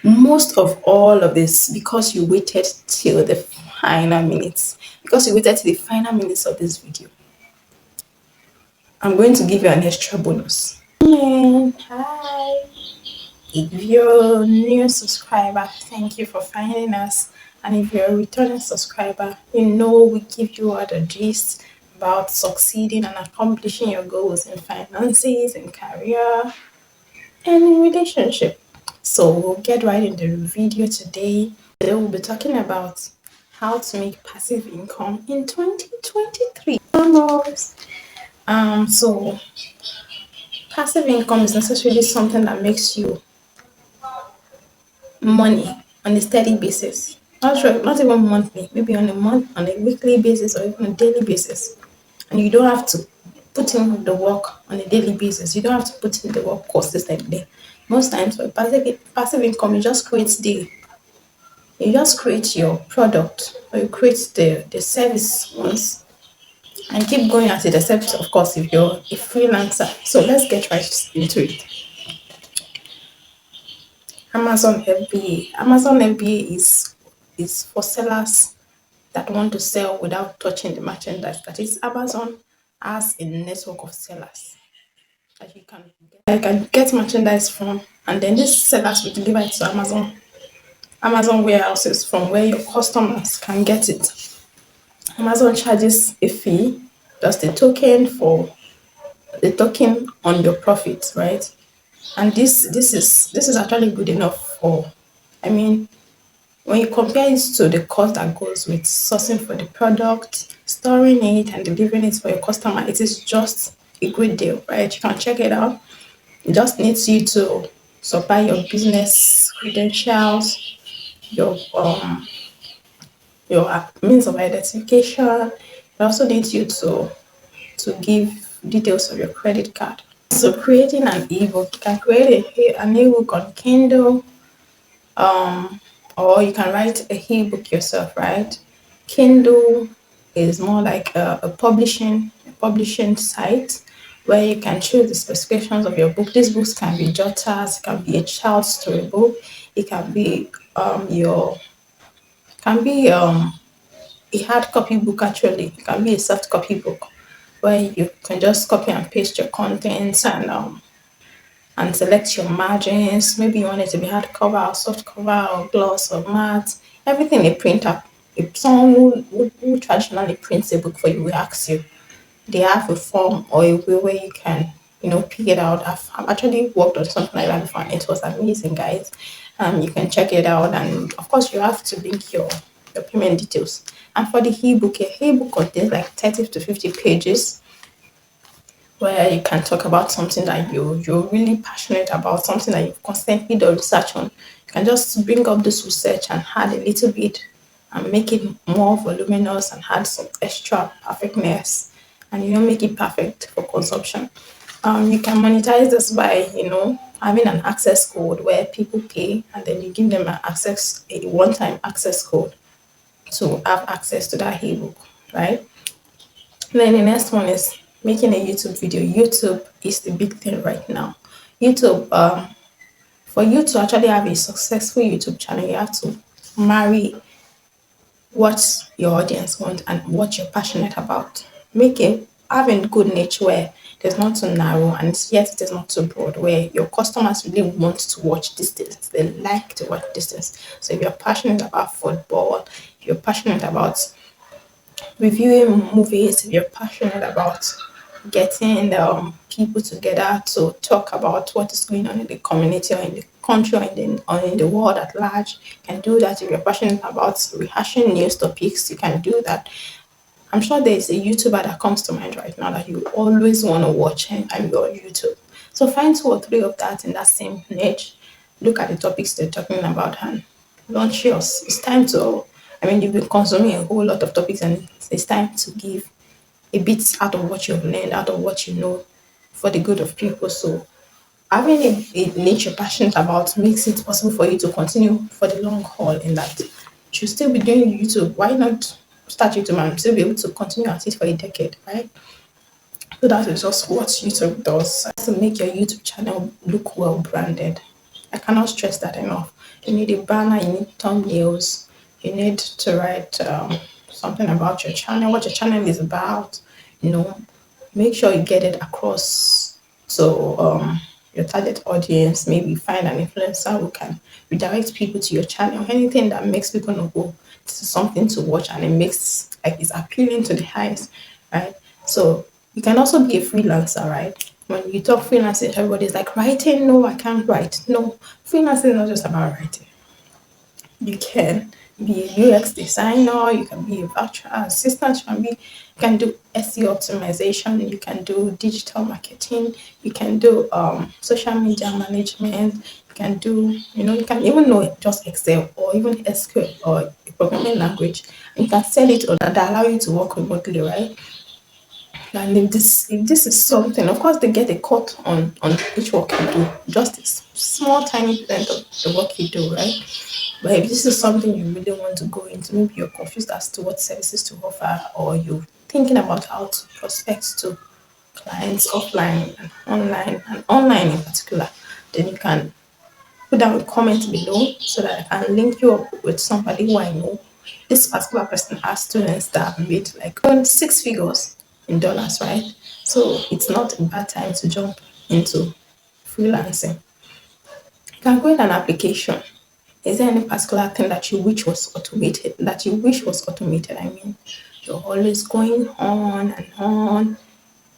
Most of all of this because you waited till the final minutes. Because you waited till the final minutes of this video. I'm going to give you an extra bonus. And hi. If you're a new subscriber, thank you for finding us. And if you're a returning subscriber, you know we give you all the gist about succeeding and accomplishing your goals in finances, in career, and in relationship. So we'll get right into the video today. Today we'll be talking about how to make passive income in 2023. Almost. So passive income is necessarily something that makes you money on a steady basis. Not sure, not even monthly, maybe on a weekly basis or even a daily basis. And you don't have to put in the work on a daily basis. You don't have to put in the work consistently. Most times for passive income, you just create your product or you create the service once and keep going at it, except of course if you're a freelancer. So let's get right into it. Amazon FBA. Amazon FBA is for sellers that want to sell without touching the merchandise. That is, Amazon has a network of sellers that you can get merchandise from, and then these sellers will deliver it to Amazon warehouses from where your customers can get it. Amazon charges a fee, just a token for the token on your profit, right? And this is actually good enough for, I mean, when you compare it to the cost that goes with sourcing for the product, storing it, and delivering it for your customer, it is just a great deal, right? You can check it out. It just needs you to supply your business credentials, your means of identification. It also needs you to give details of your credit card. So creating an ebook, you can create an ebook on Kindle, or you can write a ebook yourself, right? Kindle is more like a publishing site where you can choose the specifications of your book. These books can be jotters, it can be a child story book, it can be a hard copy book. Actually, it can be a soft copy book where you can just copy and paste your contents and select your margins. Maybe you want it to be hardcover or soft cover or gloss or matte. Everything a printer, if someone who traditionally prints a book for you will ask you, they have a form or a way where you can, pick it out. I've actually worked on something like that before and it was amazing, guys. You can check it out, and of course you have to link your payment details. And for the ebook, a ebook contains like 30 to 50 pages where you can talk about something that you're really passionate about, something that you've constantly done research on. You can just bring up this research and add a little bit and make it more voluminous and add some extra perfectness, and make it perfect for consumption. You can monetize this by having an access code where people pay and then you give them a one-time access code to have access to that ebook, right? Then the next one is making a YouTube video. YouTube is the big thing right now. YouTube, for you to actually have a successful YouTube channel, you have to marry what your audience want and what you're passionate about. Having good niche where there's not too narrow and yet it is not too broad, where your customers really want to watch this things. They like to watch this things. So if you're passionate about football, if you're passionate about reviewing movies, if you're passionate about getting people together to talk about what is going on in the community or in the country or in the world at large, you can do that. If you're passionate about rehashing news topics, you can do that. I'm sure there's a YouTuber that comes to mind right now that you always want to watch, and I'm your YouTube. So find two or three of that in that same niche. Look at the topics they're talking about and launch yours. It's time to, you've been consuming a whole lot of topics, and it's time to give a bit out of what you've learned, out of what you know, for the good of people. So having a niche you're passionate about makes it possible for you to continue for the long haul in that. You should still be doing YouTube. Why not start YouTube and still be able to continue at it for a decade, right? So that is just what YouTube does to make your YouTube channel look well branded. I cannot stress that enough. You need a banner, you need thumbnails, you need to write something about your channel, what your channel is about, you know, make sure you get it across to your target audience. Maybe find an influencer who can redirect people to your channel, anything that makes people know, oh, this is something to watch and it makes like it's appealing to the eyes, right? So you can also be a freelancer, right? When you talk freelancing, everybody's like, writing? No, I can't write. No, freelancing is not just about writing. You can be a UX designer, you can be a virtual assistant, you can do SEO optimization, you can do digital marketing, you can do social media management, you can do, you can even know just Excel or even SQL or a programming language. You can sell it or that allow you to work remotely, right? And if this is something, of course, they get a cut on each work you do, just a small tiny percent of the work you do, right? But if this is something you really want to go into, maybe you're confused as to what services to offer, or you're thinking about how to prospect to clients offline and online in particular, then you can put down a comment below so that I can link you up with somebody who I know. This particular person has students that have made like earn six figures in dollars, right? So it's not a bad time to jump into freelancing. You can create an application. Is there any particular thing that you wish was automated? That you wish was automated? I mean, you're always going on and on,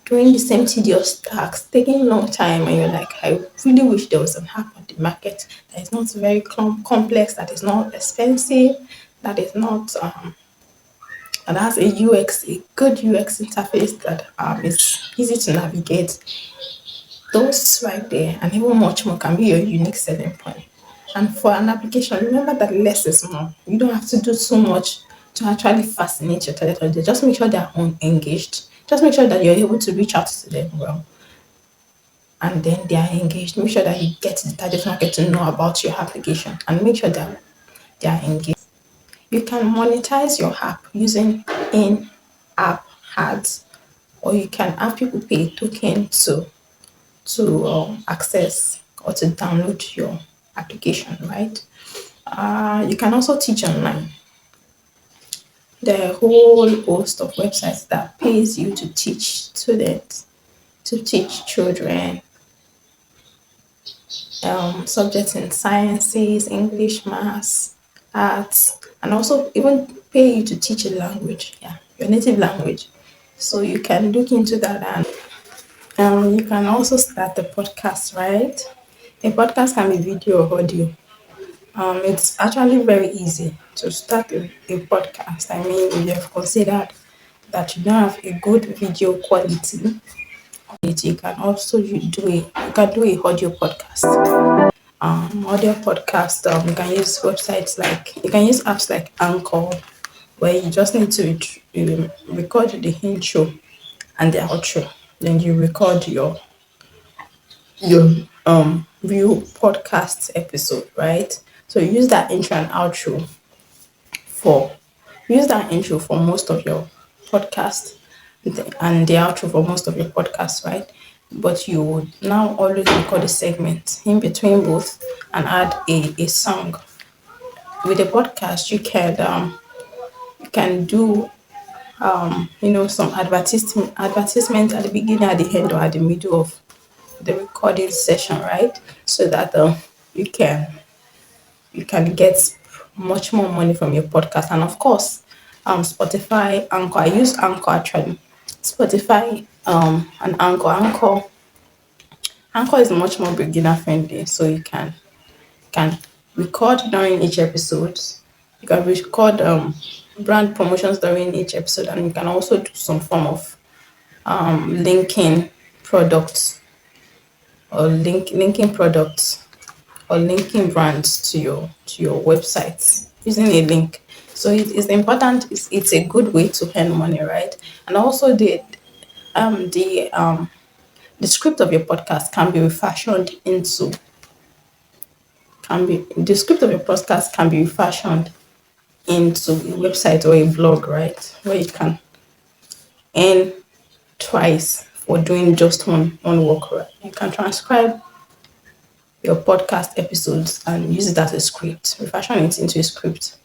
doing the same tedious tasks, taking long time, and you're like, I really wish there was an app on the market that is not very complex, that is not expensive, that is not and has a good UX interface that is easy to navigate. Those right there, and even much more, can be your unique selling point. And for an application, remember that less is more. You don't have to do so much to actually fascinate your target audience. Just make sure they're engaged. Just make sure that you're able to reach out to them well, and then they are engaged. Make sure that you get the target market to know about your application, and make sure that they are engaged. You can monetize your app using in-app ads, or you can have people pay token to access or to download your application, right? You can also teach online. There are a whole host of websites that pays you to teach students, to teach children subjects in sciences, English, maths, arts, and also even pay you to teach a language, yeah, your native language. So you can look into that, and you can also start the podcast, right? A podcast can be video or audio. It's actually very easy to start a podcast. I mean, if you have considered that you don't have a good video quality, you can also do a audio podcast. Audio podcast. You can use websites like you can use apps like Anchor, where you just need to record the intro and the outro. Then you record your real podcast episode, right? So use that intro and outro for use that intro for most of your podcast and the outro for most of your podcasts, right? But you would now always record a segment in between both and add a song. With a podcast, you can do some advertisement at the beginning, at the end, or at the middle of the recording session, right? So that you can get much more money from your podcast. And of course, Spotify, Anchor. I use Anchor actually. Spotify, and Anchor is much more beginner friendly, so you can record during each episode. You can record brand promotions during each episode, and you can also do some form of linking products linking products or linking brands to your website using a link. So it is important. It's a good way to earn money, right? And also the script of your podcast can be fashioned into a website or a blog, right? Where you can earn twice for doing just one work, right? You can transcribe your podcast episodes and use it as a script, refashion it into a script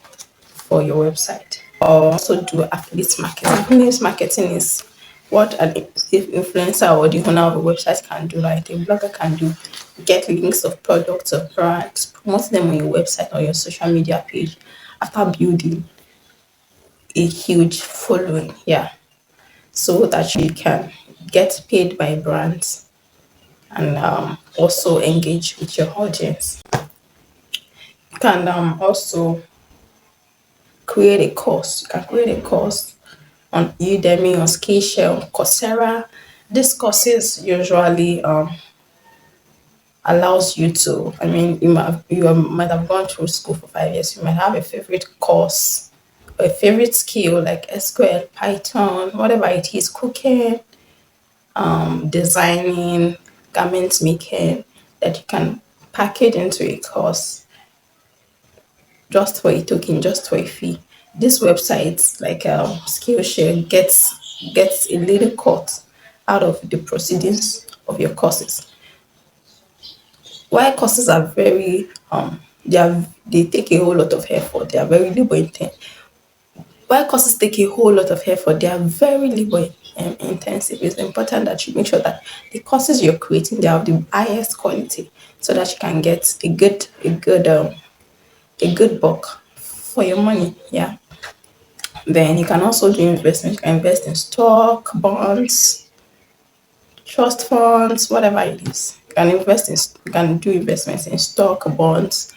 for your website. Or also do affiliate marketing. Affiliate marketing is what an influencer or the owner of a website can do, right? A blogger can do. Get links of products or brands, promote them on your website or your social media page after building a huge following. Yeah. So that you can get paid by brands and also engage with your audience. You can also create a course. You can create a course on Udemy, on Skillshare, on Coursera. These courses usually allows you to. I mean, might have gone through school for 5 years. You might have a favorite course, a favorite skill like SQL, Python, whatever it is, cooking, designing, garment making, that you can package into a course just for a token, just for a fee. This website, like Skillshare, gets a little cut out of the proceedings of your courses. Why courses are very they take a whole lot of effort. They are very labor intensive. Why courses take a whole lot of effort? They are very labor intensive. It's important that you make sure that the courses you're creating they are of the highest quality, so that you can get a good buck for your money. Yeah. Then you can also do investment. You can invest in stock, bonds, trust funds, whatever it is. You can do investments in stock, bonds.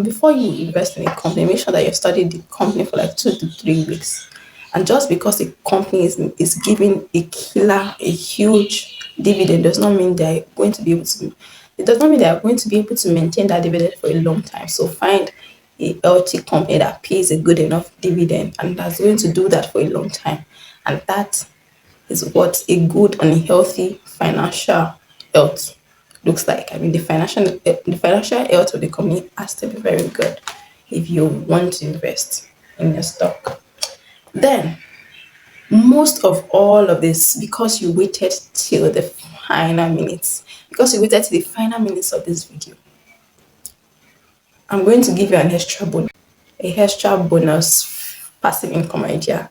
Before you invest in a company, make sure that you study the company for like 2 to 3 weeks. And just because a company is giving a killer, a huge dividend does not mean they're going to be able to it does not mean they are going to be able to maintain that dividend for a long time. So find a healthy company that pays a good enough dividend and that's going to do that for a long time. And that is what a good and healthy financial health looks like. I mean, the financial health of the company has to be very good if you want to invest in your stock. Then, most of all of this, because you waited till the final minutes, because you waited till the final minutes of this video, I'm going to give you a extra bonus passive income idea.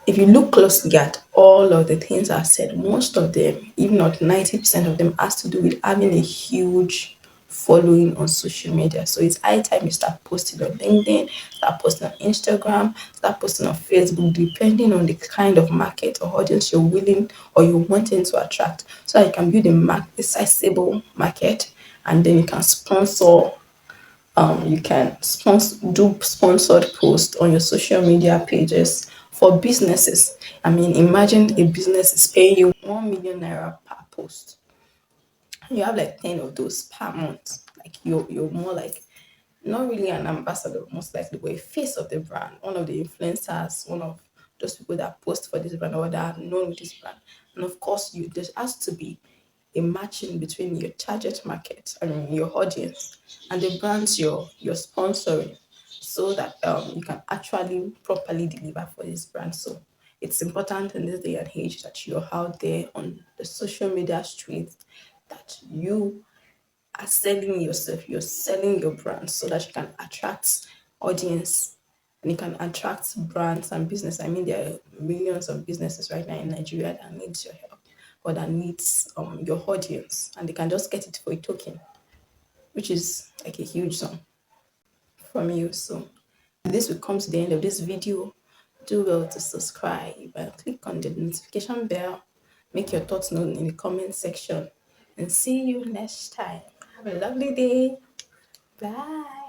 If you look closely at all of the things I said, most of them, if not 90% of them, has to do with having a huge following on social media. So it's high time you start posting on LinkedIn, start posting on Instagram, start posting on Facebook, depending on the kind of market or audience you're willing or you're wanting to attract. So that you can build a sizable market and then you can sponsor you can do sponsored posts on your social media pages for businesses. I mean, imagine a business is paying you 1 million naira per post. You have like 10 of those per month. Like you're more like not really an ambassador, most likely, but a face of the brand, one of the influencers, one of those people that post for this brand or that are known with this brand. And of course, you there has to be a matching between your target market, I mean your audience, and the brands you're sponsoring, so that you can actually properly deliver for this brand. So it's important in this day and age that you're out there on the social media streets, that you are selling yourself, you're selling your brand so that you can attract audience and you can attract brands and business. I mean, there are millions of businesses right now in Nigeria that needs your help or that needs your audience and they can just get it for a token, which is like a huge sum from you. So this will come to the end of this video. Do well to subscribe and click on the notification bell. Make your thoughts known in the comment section. And see you next time. Have a lovely day. Bye.